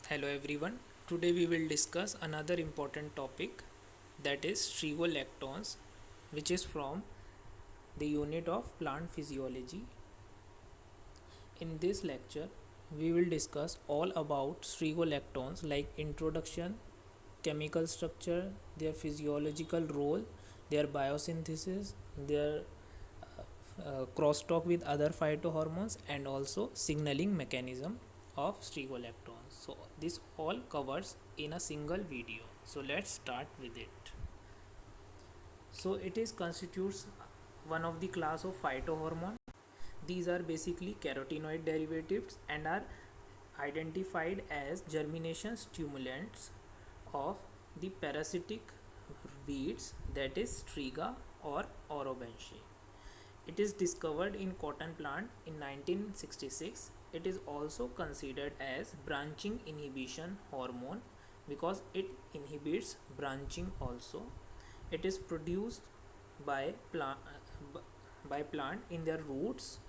Hello everyone. Today we will discuss another important topic, that is strigolactones, which is from the unit of plant physiology. In this lecture we will discuss all about strigolactones like introduction, chemical structure, their physiological role, their biosynthesis, their crosstalk with other phytohormones, and also signaling mechanism of strigolactones. So this all covers in a single video. So let's start with it. So it is constitutes one of the class of phytohormone. These are basically carotenoid derivatives and are identified as germination stimulants of the parasitic weeds, that is striga or orobanche. It is discovered in cotton plant in 1966. It is also considered as branching inhibition hormone because it inhibits branching also. It is produced by plant in their roots.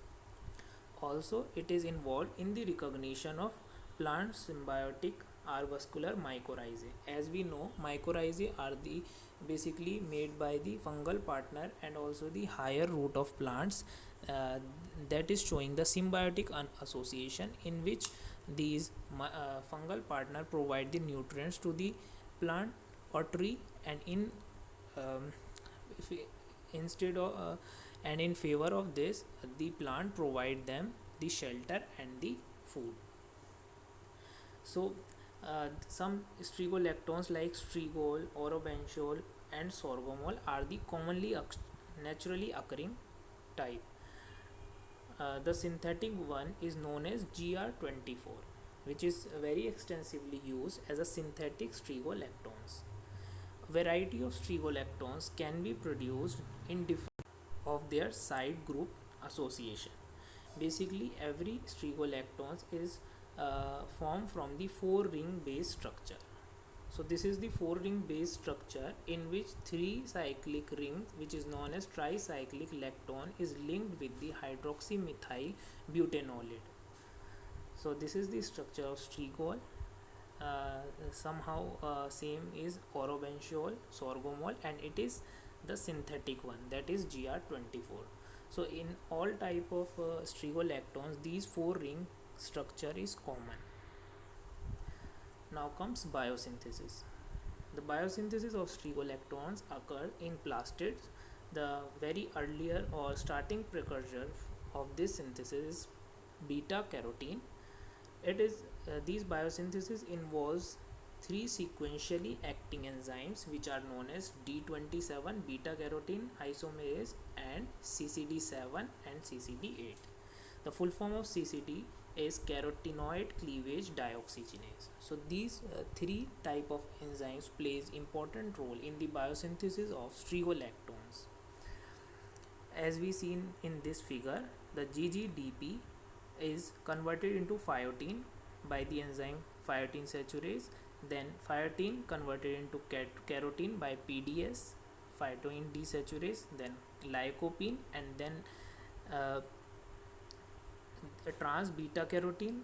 Also, it is involved in the recognition of plant symbiotic avascular mycorrhizae. As we know, mycorrhizae are the basically made by the fungal partner and also the higher root of plants, uh, that is showing the symbiotic association in which these fungal partner provide the nutrients to the plant or tree, and in um, if we, instead of and in favor of this, the plant provide them the shelter and the food. So some strigolactones like strigol, orobenchol and sorgomol are the commonly naturally occurring type. The synthetic one is known as GR24, which is very extensively used as a synthetic strigolactones. Variety of strigolactones can be produced in different of their side group association. Basically, every strigolactones is formed from the four ring base structure. So this is the four ring base structure in which three cyclic ring, which is known as tricyclic lactone, is linked with the hydroxymethyl butanolate. So this is the structure of strigol. Somehow same is orobenchol, sorgomol, and it is the synthetic one, that is GR24. So in all type of strigolactones, these four ring structure is common. Now comes biosynthesis. The biosynthesis of strigolactones occur in plastids. The very earlier or starting precursor of this synthesis is beta carotene. It is these biosynthesis involves three sequentially acting enzymes which are known as D27 beta carotene isomerase and CCD7 and CCD8. The full form of CCD is carotenoid cleavage dioxygenase. So these three type of enzymes plays important role in the biosynthesis of strigolactones. As we seen in this figure, the GGDP is converted into phyotene by the enzyme phyotene saccharase, then phyotene converted into carotene by PDS, phytoene desaccharase, then lycopene, and then uh, trans beta carotene,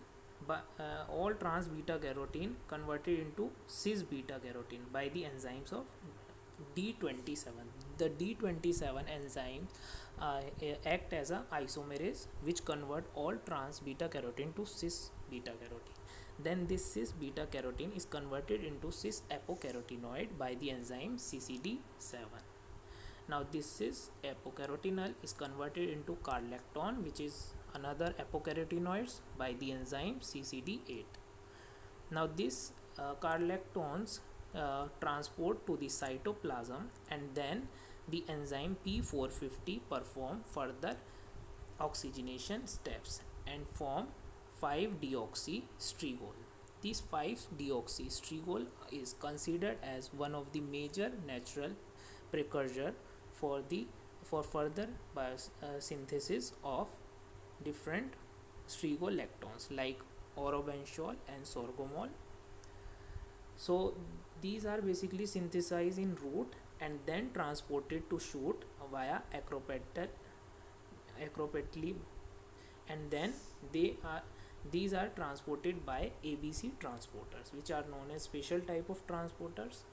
all trans beta carotene converted into cis beta carotene by the enzymes of D27. The D27 enzyme act as a isomerase which convert all trans beta carotene to cis beta carotene. Then this cis beta carotene is converted into cis apocarotenoid by the enzyme CCD7. Now this is apocarotenol is converted into carlactone, which is another apocarotenoids by the enzyme CCD8. Now this carlactones transport to the cytoplasm, and then the enzyme P450 perform further oxygenation steps and form 5-deoxystrigol. This 5-deoxystrigol is considered as one of the major natural precursor for the for further biosynthesis of different strigolactones like orobenchol and sorgomol. So these are basically synthesized in root and then transported to shoot via acropately, and then they are These are transported by ABC transporters, which are known as special type of transporters.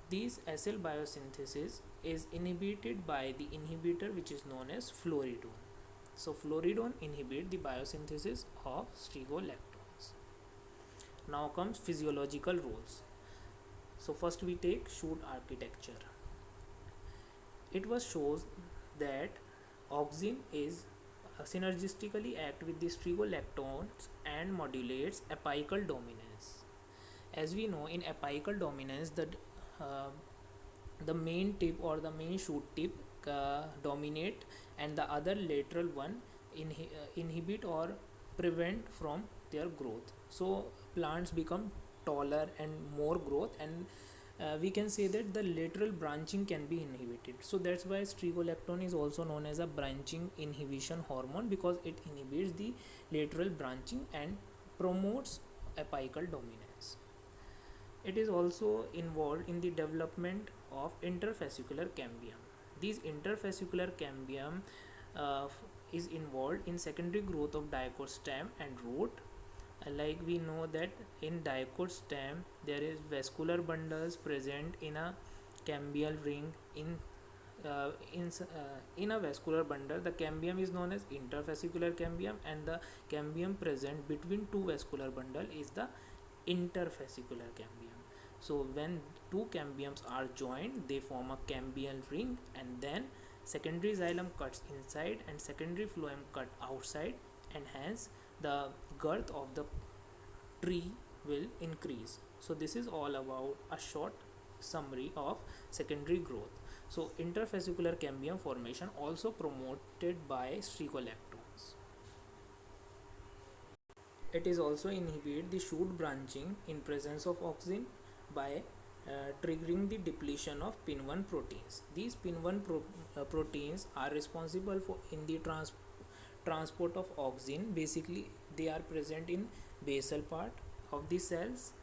These SL biosynthesis is inhibited by the inhibitor which is known as fluoridone. So fluoridone inhibit the biosynthesis of stegolactones. Now comes physiological roles. So first we take shoot architecture. It was shows that auxin is synergistically act with the stegolactones and modulates apical dominance. As we know, in apical dominance, uh, the main tip or the main shoot tip dominate, and the other lateral one inhibit or prevent from their growth. So plants become taller and more growth, and we can say that the lateral branching can be inhibited. So that's why stegolactone is also known as a branching inhibition hormone, because it inhibits the lateral branching and promotes apical dominance. It is also involved in the development of interfascicular cambium. These interfascicular cambium uh, is involved in secondary growth of dicot stem and root. Like we know that in dicot stem there is vascular bundles present in a cambial ring. In a vascular bundle, the cambium is known as interfascicular cambium, and the cambium present between two vascular bundle is the interfascicular cambium. So when two cambiums are joined, they form a cambial ring, and then secondary xylem cuts inside and secondary phloem cut outside, and hence the girth of the tree will increase. So this is all about a short summary of secondary growth. So interfascicular cambium formation also promoted by stegolactones. It is also inhibit the shoot branching in presence of auxin by triggering the depletion of PIN1 proteins. These PIN1 proteins are responsible for in the transport of auxin. Basically, they are present in basal part of the cells,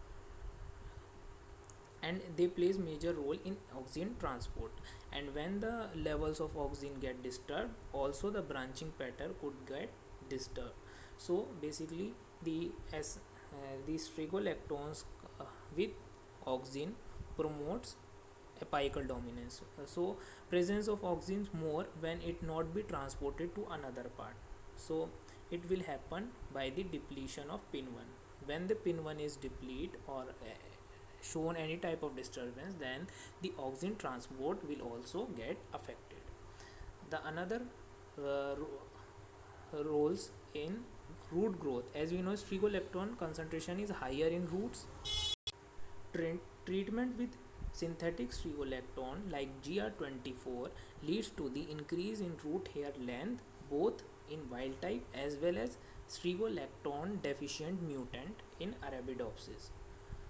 and they plays major role in auxin transport. And when the levels of auxin get disturbed, also the branching pattern could get disturbed. So basically the stegolactones with auxin promotes apical dominance. So presence of auxins more when it not be transported to another part. So it will happen by the depletion of PIN1. When the PIN1 is deplete or shown any type of disturbance, then the auxin transport will also get affected. The another uh, roles in root growth. As we know, stegolactone concentration is higher in roots. Treatment with synthetic stegolactone like GR24 leads to the increase in root hair length both in wild type as well as stegolactone deficient mutant in Arabidopsis.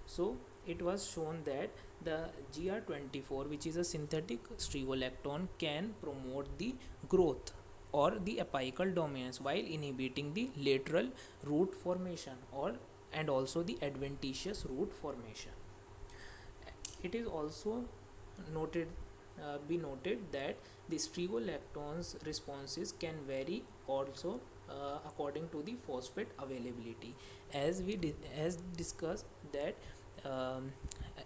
So it was shown that the GR24, which is a synthetic stegolactone, can promote the growth or the apical dominance while inhibiting the lateral root formation or and also the adventitious root formation. It is also noted be noted that the stegolactones responses can vary also according to the phosphate availability. As discussed that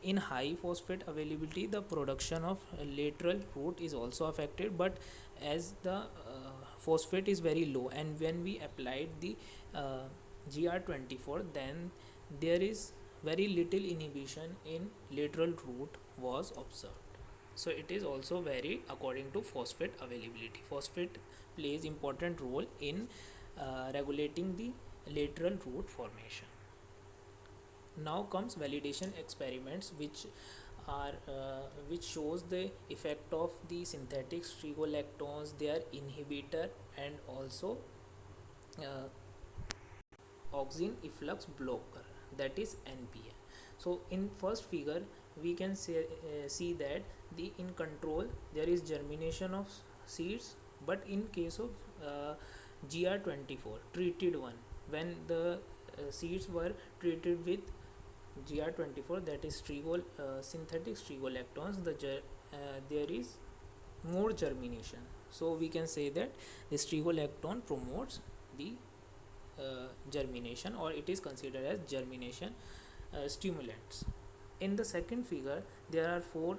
in high phosphate availability, the production of lateral root is also affected, but as the phosphate is very low, and when we applied the GR24, then there is very little inhibition in lateral root was observed. So it is also varied according to phosphate availability. Phosphate plays important role in regulating the lateral root formation. Now comes validation experiments, which shows the effect of the synthetic stegolactones, their inhibitor, and also uh, auxin efflux blocker, that is NPA. So in first figure we can see that the in control there is germination of seeds, but in case of GR24 treated one, when the seeds were treated with GR24, that is synthetic stegolactones, there is more germination. So we can say that the stegolactone promotes the germination, or it is considered as germination stimulants. In the second figure, there are four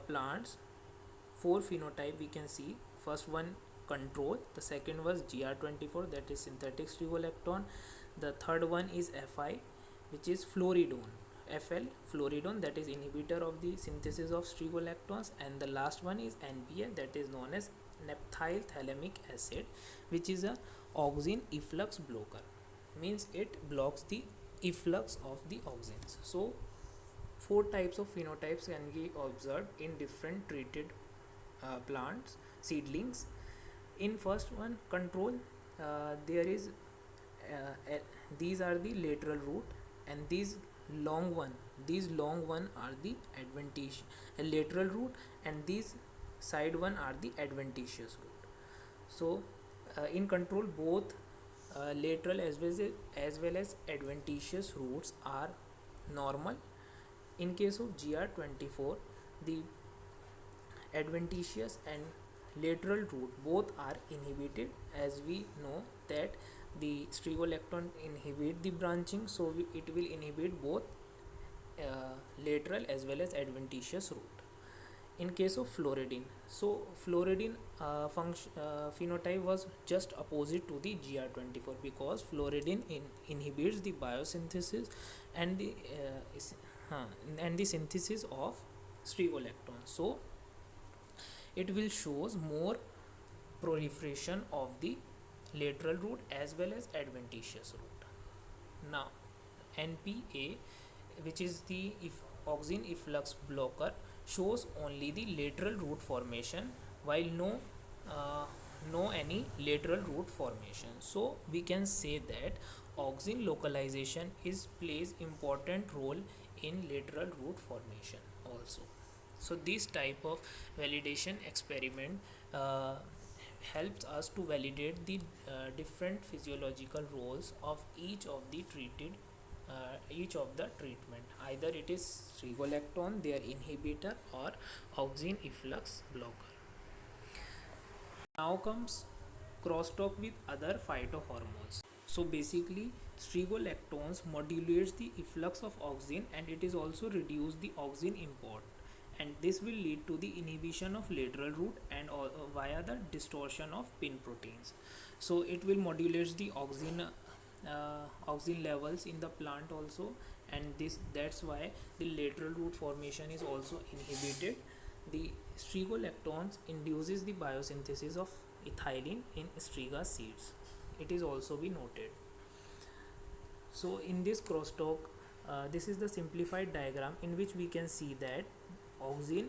plants, four phenotype we can see. First one, control. The second was GR24, that is synthetic strigolactone. The third one is FI, which is floridone. FL, floridone, that is inhibitor of the synthesis of strigolactones. And the last one is NPA, that is known as naphthyl thalamic acid, which is a auxin efflux blocker, means it blocks the efflux of the auxins. So four types of phenotypes can be observed in different treated plants, seedlings. In first one, control, there is uh, these are the lateral root, and these long one are the adventitious lateral root, and these side one are the adventitious root. So in control, both lateral as well as adventitious roots are normal. In case of GR24, the adventitious and lateral root both are inhibited, as we know that the strigolactone inhibit the branching, so it will inhibit both lateral as well as adventitious root. In case of fluoridine, so fluoridine phenotype was just opposite to the GR24, because fluoridine inhibits the biosynthesis and the synthesis of strigolactone. So it will shows more proliferation of the lateral root as well as adventitious root. Now NPA, which is the auxin efflux blocker, shows only the lateral root formation, while uh, no any lateral root formation. So we can say that auxin localization is plays important role in lateral root formation also. So this type of validation experiment helps us to validate the different physiological roles of each of the treatment, either it is strigolactone, their inhibitor, or auxin efflux blocker. Now comes crosstalk with other phytohormones. So basically, strigolactones modulates the efflux of auxin, and it is also reduce the auxin import, and this will lead to the inhibition of lateral root and via the distortion of pin proteins. So it will modulate the auxin levels in the plant also, and that's why the lateral root formation is also inhibited. The strigolactones induces the biosynthesis of ethylene in striga seeds. It is also be noted. So in this crosstalk, this is the simplified diagram in which we can see that auxin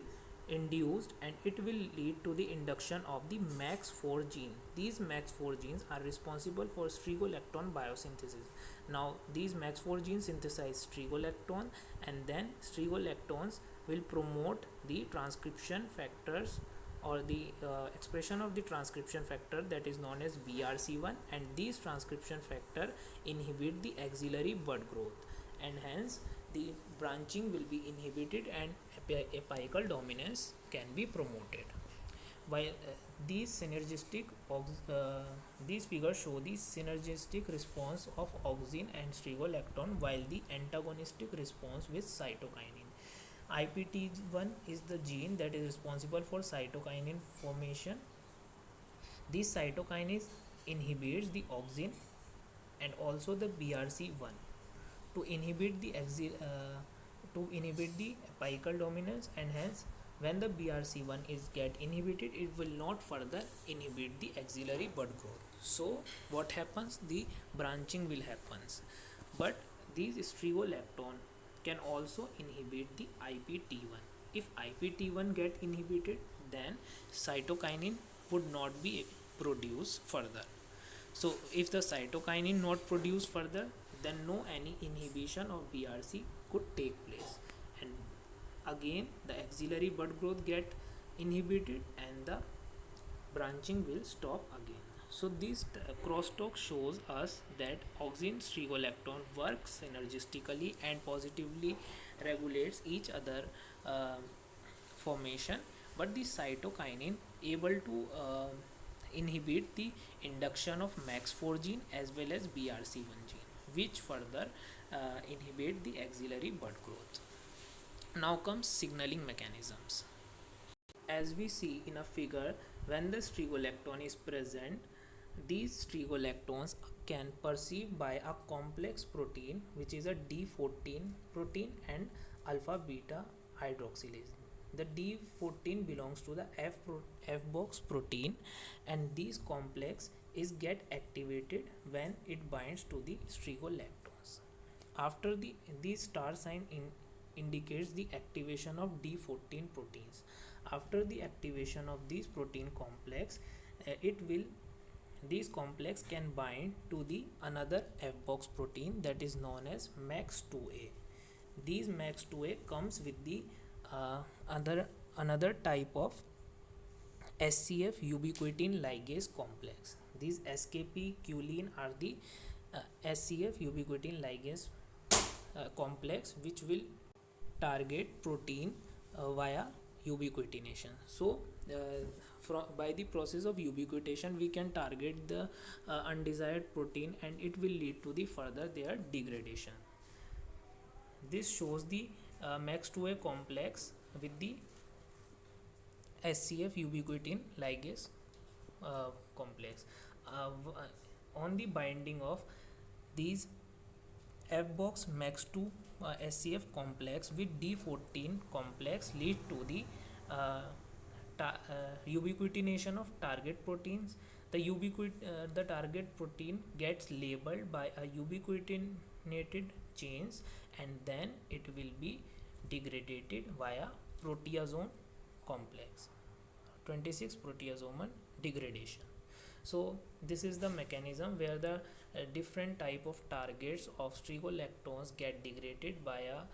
induced, and it will lead to the induction of the MAX4 gene. These MAX4 genes are responsible for strigolactone biosynthesis. Now these MAX4 genes synthesize strigolactone, and then strigolactones will promote the transcription factors, or the expression of the transcription factor, that is known as BRC1, and these transcription factor inhibit the axillary bud growth, and hence the branching will be inhibited and apical dominance can be promoted. While these figures show the synergistic response of auxin and strigolactone, while the antagonistic response with cytokinin. IPT1 is the gene that is responsible for cytokinin formation. This cytokinin inhibits the auxin and also the BRC1 to inhibit the apical dominance, and hence when the BRC1 is get inhibited, it will not further inhibit the axillary bud growth. So what happens, the branching will happens, but these strigolactone can also inhibit the IPT1. If IPT1 get inhibited, then cytokinin would not be produced further. So if the cytokinin not produced further, then no any inhibition of BRC could take place, and again the axillary bud growth get inhibited and the branching will stop again. So this crosstalk shows us that auxin strigolactone works synergistically and positively regulates each other formation, but the cytokinin able to inhibit the induction of MAX4 gene as well as BRC1 gene, which further inhibit the axillary bud growth. Now comes signaling mechanisms. As we see in a figure, when the strigolactone is present, these strigolactones can perceive by a complex protein which is a D14 protein and alpha beta hydroxylase. The D14 belongs to the F box protein, and this complex is get activated when it binds to the strigolactones. After the star sign indicates the activation of D14 proteins. After the activation of this protein complex, this complex can bind to the another F box protein that is known as MAX2A. These MAX2A comes with the another type of SCF ubiquitin ligase complex. These SKP choline are the SCF ubiquitin ligase complex which will target protein via ubiquitination. So by the process of ubiquitination we can target the undesired protein, and it will lead to the further their degradation. This shows the MAX2A complex with the SCF ubiquitin ligase complex. On the binding of these F box MAX2 SCF complex with D14 complex lead to the ubiquitination of target proteins. The target protein gets labeled by a ubiquitinated chains, and then it will be degraded via proteasome complex, 26 proteasome degradation. So this is the mechanism where the different type of targets of strigolactones get degraded by a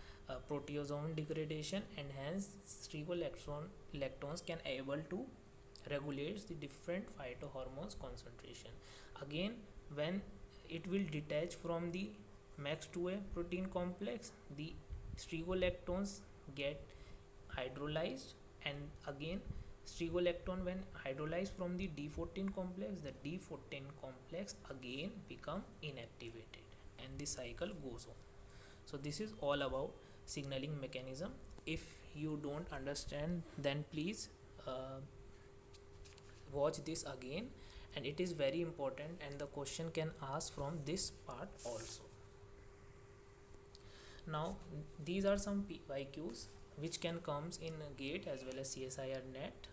proteasome degradation, and hence strigolactones can able to regulate the different phytohormones concentration. Again, when it will detach from the MAX2A protein complex, the strigolactones get hydrolyzed, and again strigolactone when hydrolyzed from the D14 complex, the D14 complex again become inactivated, and the cycle goes on. So this is all about signaling mechanism. If you don't understand, then please watch this again, and it is very important, and the question can ask from this part also. Now these are some PYQs which can comes in GATE as well as CSIR net.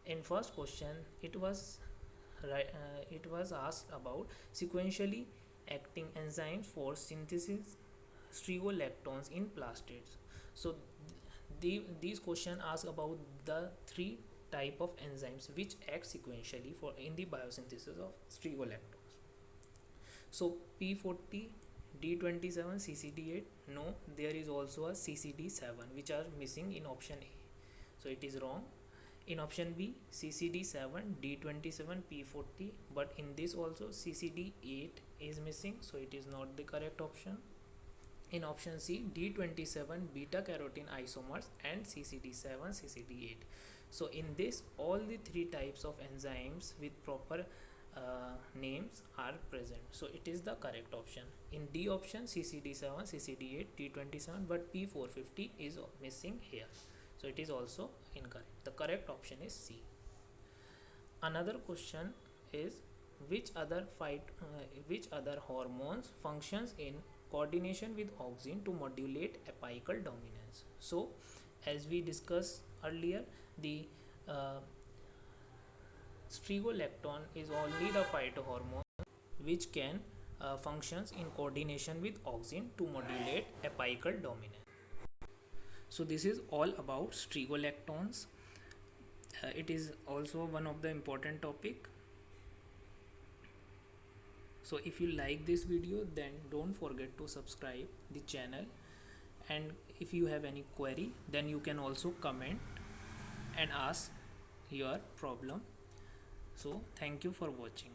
In first question, it was asked about sequentially acting enzymes for synthesis strigolactones in plastids. So these question ask about the three type of enzymes which act sequentially for in the biosynthesis of strigolactones. So P40, D27, CCD8, no, there is also a CCD7 which are missing in option A, so it is wrong. In option B, CCD7, D27, P40, but in this also CCD8 is missing, so it is not the correct option. In option C, D27 beta carotene isomers and CCD7, CCD8. So in this, all the three types of enzymes with proper names are present, so it is the correct option. In D option, CCD7, CCD8, D27, but P450 is missing here, so it is also incorrect. The correct option is C. Another question is which other hormones functions in coordination with auxin to modulate apical dominance. So as we discussed earlier, the strigolactone is only the phytohormone which can functions in coordination with auxin to modulate apical dominance. So this is all about strigolactones. It is also one of the important topic. So if you like this video, then don't forget to subscribe the channel, and if you have any query, then you can also comment and ask your problem. So thank you for watching.